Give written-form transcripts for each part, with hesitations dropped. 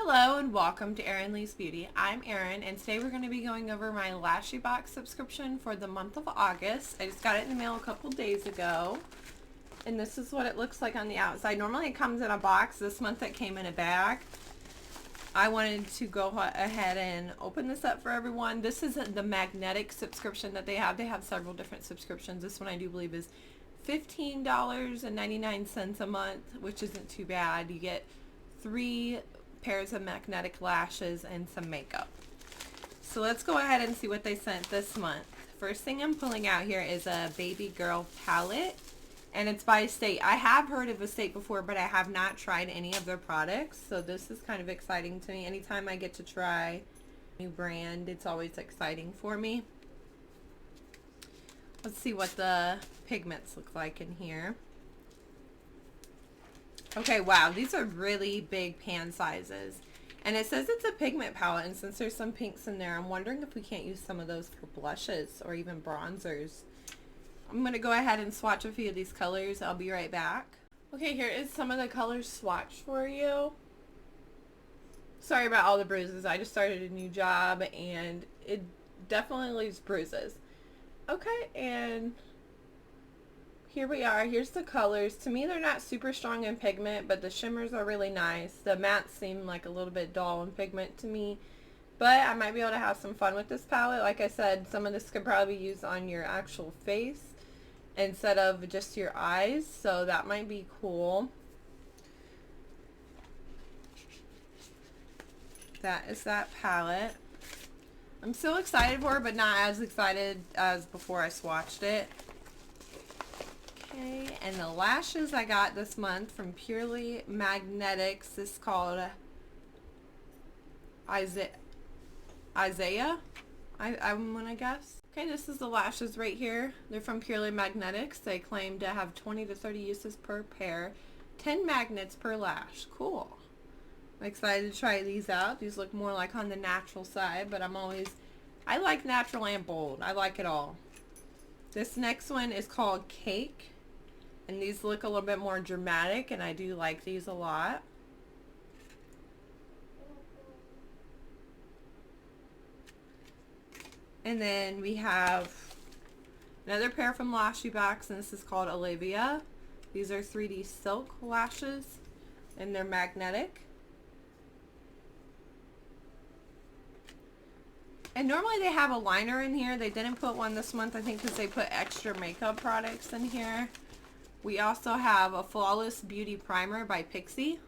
Hello and welcome to Erin Lee's Beauty. I'm Erin and today we're going to be going over my lashybox subscription for the month of August. I just got it in the mail a couple days ago and this is what it looks like on the outside. Normally it comes in a box. This month it came in a bag. I wanted to go ahead and open this up for everyone. This is the magnetic subscription that they have. They have several different subscriptions. This one I do believe is $15.99 a month, which isn't too bad. You get 3 pairs of magnetic lashes and some makeup. So let's go ahead and see what they sent this month. First thing I'm pulling out here is a baby girl palette, and it's by Estate. I have heard of Estate before, but I have not tried any of their products, so this is kind of exciting to me. Anytime I get to try a new brand, it's always exciting for me. Let's see what the pigments look like in here. Okay, wow, these are really big pan sizes. And it says it's a pigment palette, and since there's some pinks in there, I'm wondering if we can't use some of those for blushes or even bronzers. I'm going to go ahead and swatch a few of these colors. I'll be right back. Okay, here is some of the colors swatched for you. Sorry about all the bruises. I just started a new job, and it definitely leaves bruises. Okay, and here we are. Here's the colors. To me, they're not super strong in pigment, but the shimmers are really nice. The mattes seem like a little bit dull in pigment to me, but I might be able to have some fun with this palette. Like I said, some of this could probably be used on your actual face instead of just your eyes, so that might be cool. That is that palette. I'm so excited for it, but not as excited as before I swatched it. Okay, and the lashes I got this month from Purely Magnetics. This is called Isaiah. I'm gonna guess. Okay, this is the lashes right here. They're from Purely Magnetics. They claim to have 20 to 30 uses per pair, 10 magnets per lash. Cool. I'm excited to try these out. These look more like on the natural side, but I like natural and bold. I like it all. This next one is called Cake. And these look a little bit more dramatic, and I do like these a lot. And then we have another pair from lashybox, and this is called Olivia. These are 3D silk lashes, and they're magnetic. And normally they have a liner in here. They didn't put one this month, I think, because they put extra makeup products in here. We also have a Flawless Beauty Primer by Pixie.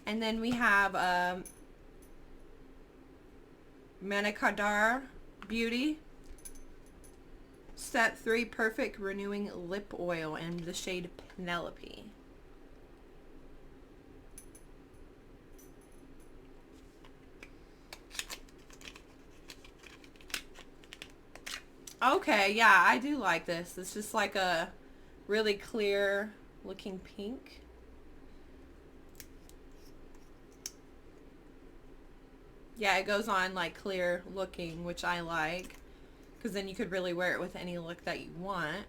And then we have Manicadar Beauty Set 3 Perfect Renewing Lip Oil in the shade Penelope. Okay, yeah, I do like this. It's just like a really clear looking pink. Yeah, it goes on like clear looking, which I like, because then you could really wear it with any look that you want.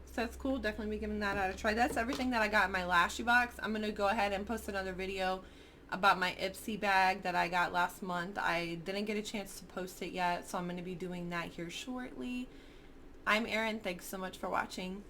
So that's cool. Definitely be giving that a try. That's everything that I got in my lashybox. I'm going to go ahead and post another video about my Ipsy bag that I got last month. I didn't get a chance to post it yet, so I'm going to be doing that here shortly. I'm Erin. Thanks so much for watching.